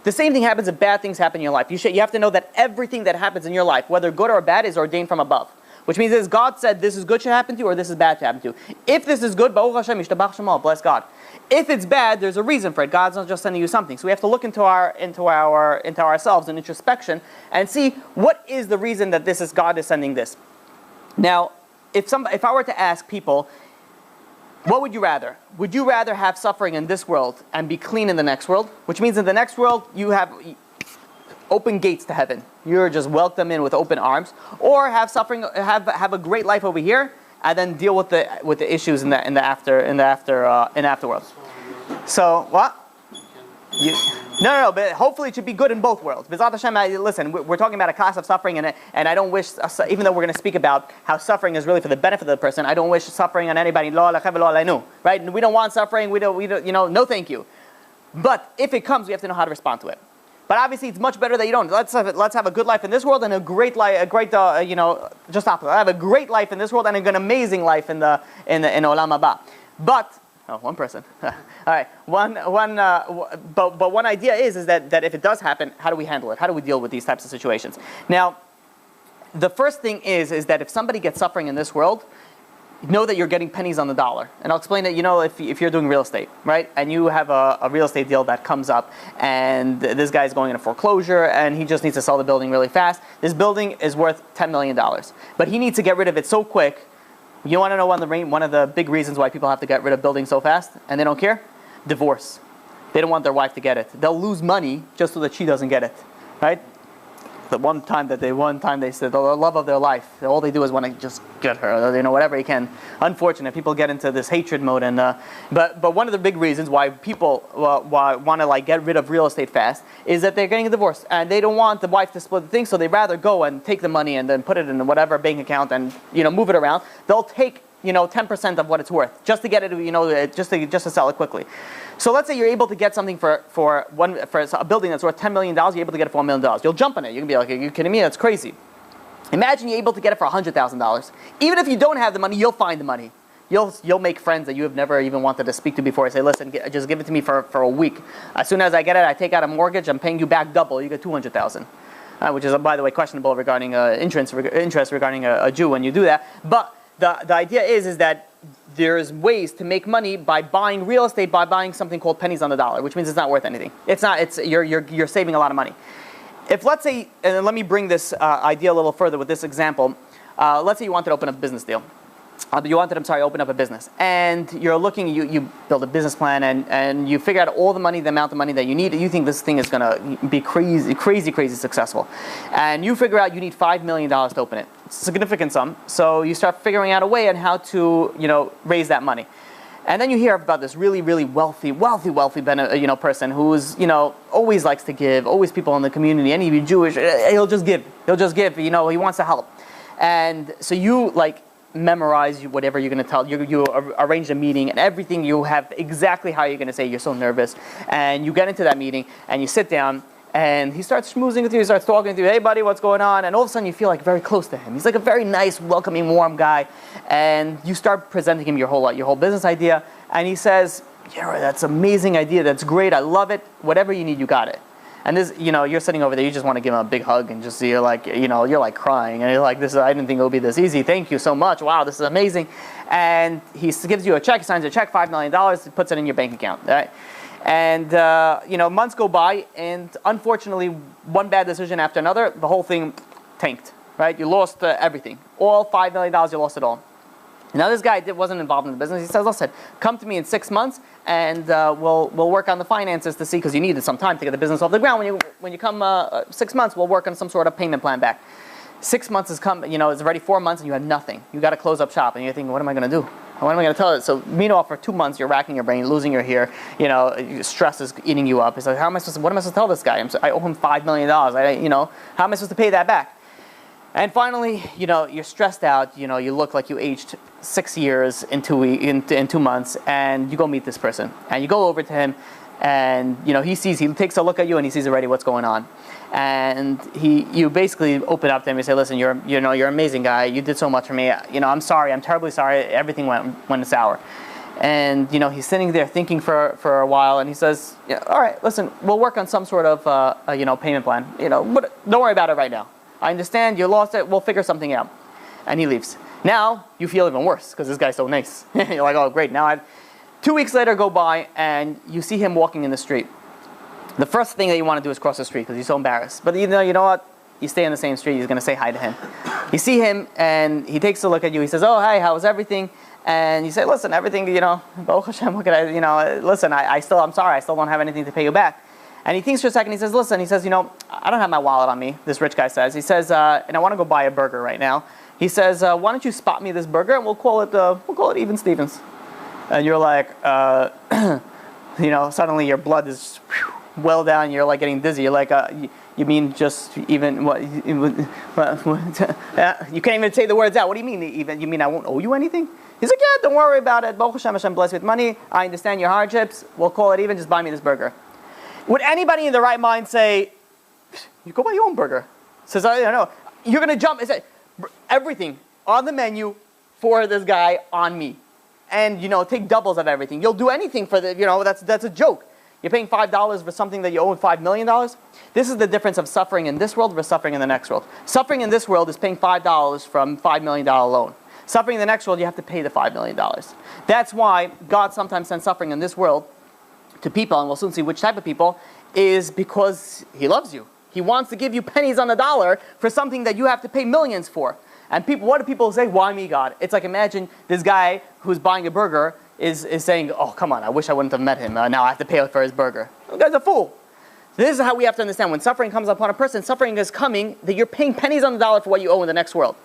The same thing happens if bad things happen in your life. You have to know that everything that happens in your life, whether good or bad, is ordained from above. Which means that God said this is good should happen to you or this is bad should happen to you. If this is good, Baruch Hashem, Yishtabach Shemo, bless God. If it's bad, there's a reason for it. God's not just sending you something. So we have to look into ourselves in introspection and see what is the reason that God is sending this. Now, if I were to ask people, what would you rather? Would you rather have suffering in this world and be clean in the next world? Which means in the next world you have open gates to heaven. You're just welcomed in with open arms, or have suffering, have a great life over here, and then deal with the issues in the afterworld. So what? No, but hopefully it should be good in both worlds. B'ezrat Hashem, listen, we're talking about a class of suffering, and I don't wish, even though we're going to speak about how suffering is really for the benefit of the person, I don't wish suffering on anybody. Right? We don't want suffering. We don't. No, thank you. But if it comes, we have to know how to respond to it. But obviously, it's much better that you don't. Let's have a good life in this world and a great life, just opposite. I have a great life in this world and an amazing life in Olam Haba. But one person. All right. But one idea is that if it does happen, how do we handle it? How do we deal with these types of situations? Now, the first thing is that if somebody gets suffering in this world, know that you're getting pennies on the dollar. And I'll explain it, if you're doing real estate, right? And you have a real estate deal that comes up, and this guy's going into foreclosure, and he just needs to sell the building really fast. This building is worth $10 million. But he needs to get rid of it so quick. You want to know one of the big reasons why people have to get rid of buildings so fast, and they don't care? Divorce. They don't want their wife to get it. They'll lose money just so that she doesn't get it, right? The one time they said the love of their life, all they do is want to just get her, whatever he can. Unfortunate, people get into this hatred mode, and but one of the big reasons why people want to get rid of real estate fast is that they're getting a divorce, and they don't want the wife to split the thing, so they rather go and take the money and then put it in whatever bank account and move it around. They'll take 10% of what it's worth just to get it, just to sell it quickly. So let's say you're able to get something for a building that's worth $10 million, you're able to get it for $1 million. You'll jump on it. You can be like, are you kidding me? That's crazy. Imagine you're able to get it for $100,000. Even if you don't have the money, you'll find the money. You'll make friends that you have never even wanted to speak to before. Say, listen, just give it to me for a week. As soon as I get it, I take out a mortgage. I'm paying you back double. You get $200,000, which is, by the way, questionable regarding interest regarding a Jew when you do that. But the idea is that there's ways to make money by buying real estate, by buying something called pennies on the dollar, which means it's not worth anything. You're saving a lot of money. If, let's say, and let me bring this idea a little further with this example. Let's say you wanted to open up a business deal. Open up a business. And you're looking, you build a business plan, and you figure out the amount of money that you need. You think this thing is going to be crazy successful. And you figure out you need $5 million to open it. It's a significant sum. So you start figuring out a way on how to, raise that money. And then you hear about this really wealthy person who's, always likes to give, always people in the community, any of you Jewish, he'll just give, he wants to help. And so you, memorize whatever you're going to tell. You arrange a meeting and everything. You have exactly how you're going to say. You're so nervous, and you get into that meeting and you sit down, and he starts schmoozing with you. He starts talking to you. Hey, buddy, what's going on? And all of a sudden, you feel very close to him. He's a very nice, welcoming, warm guy, and you start presenting him your whole business idea. And he says, "Yeah, that's an amazing idea. That's great. I love it. Whatever you need, you got it." And this, you're sitting over there, you just want to give him a big hug and just see, you're crying. And you're like, I didn't think it would be this easy. Thank you so much. Wow, this is amazing. And he gives you a check, he signs a check, $5 million, he puts it in your bank account. Right? And, months go by, and unfortunately, one bad decision after another, the whole thing tanked. Right? You lost everything. All $5 million, you lost it all. Now this guy wasn't involved in the business. He says, listen, come to me in 6 months, and we'll work on the finances to see, because you needed some time to get the business off the ground. When you come 6 months, we'll work on some sort of payment plan back. 6 months has come, it's already 4 months, and you have nothing. You got to close up shop, and you're thinking, what am I going to do? What am I going to tell it? So meanwhile, for 2 months, you're racking your brain, losing your hair. Stress is eating you up. It's like, what am I supposed to tell this guy? I owe him $5 million. How am I supposed to pay that back? And finally, you're stressed out. You look like you aged 6 years in 2 months, and you go meet this person, and you go over to him, and he takes a look at you, and he sees already what's going on, and you basically open up to him and say, listen, you're an amazing guy. You did so much for me. I'm sorry. I'm terribly sorry. Everything went sour. And he's sitting there thinking for a while, and he says, yeah, all right, listen, we'll work on some sort of payment plan. But don't worry about it right now. I understand you lost it. We'll figure something out. And he leaves. Now you feel even worse because this guy's so nice. You're like, oh great. Now 2 weeks later go by, and you see him walking in the street. The first thing that you want to do is cross the street because he's so embarrassed. But you know what? You stay in the same street. He's going to say hi to him. You see him, and he takes a look at you. He says, oh, hi, how's everything? And you say, listen, everything, Baruch Hashem, what could I, listen, I'm sorry, I still don't have anything to pay you back. And he thinks for a second, he says, listen, I don't have my wallet on me, this rich guy says. He says, and I want to go buy a burger right now. He says, why don't you spot me this burger, and we'll call it Even Stevens. And you're like, suddenly your blood is well down, you're like getting dizzy. You're like, you mean just even, what, you can't even say the words out. What do you mean even? You mean I won't owe you anything? He's like, yeah, don't worry about it. Baruch Hashem, Hashem bless you with money. I understand your hardships. We'll call it even. Just buy me this burger. Would anybody in the right mind say, you go buy your own burger? Says, I don't know. You're going to jump. It's everything on the menu for this guy on me. And, take doubles of everything. You'll do anything for that's a joke. You're paying $5 for something that you owe $5 million. This is the difference of suffering in this world versus suffering in the next world. Suffering in this world is paying $5 from $5 million loan. Suffering in the next world, you have to pay the $5 million. That's why God sometimes sends suffering in this world to people, and we'll soon see which type of people, is because He loves you. He wants to give you pennies on the dollar for something that you have to pay millions for. And what do people say? Why me, God? It's like, imagine this guy who's buying a burger is saying, oh, come on, I wish I wouldn't have met him. Now I have to pay for his burger. The guy's a fool. This is how we have to understand. When suffering comes upon a person, suffering is coming that you're paying pennies on the dollar for what you owe in the next world.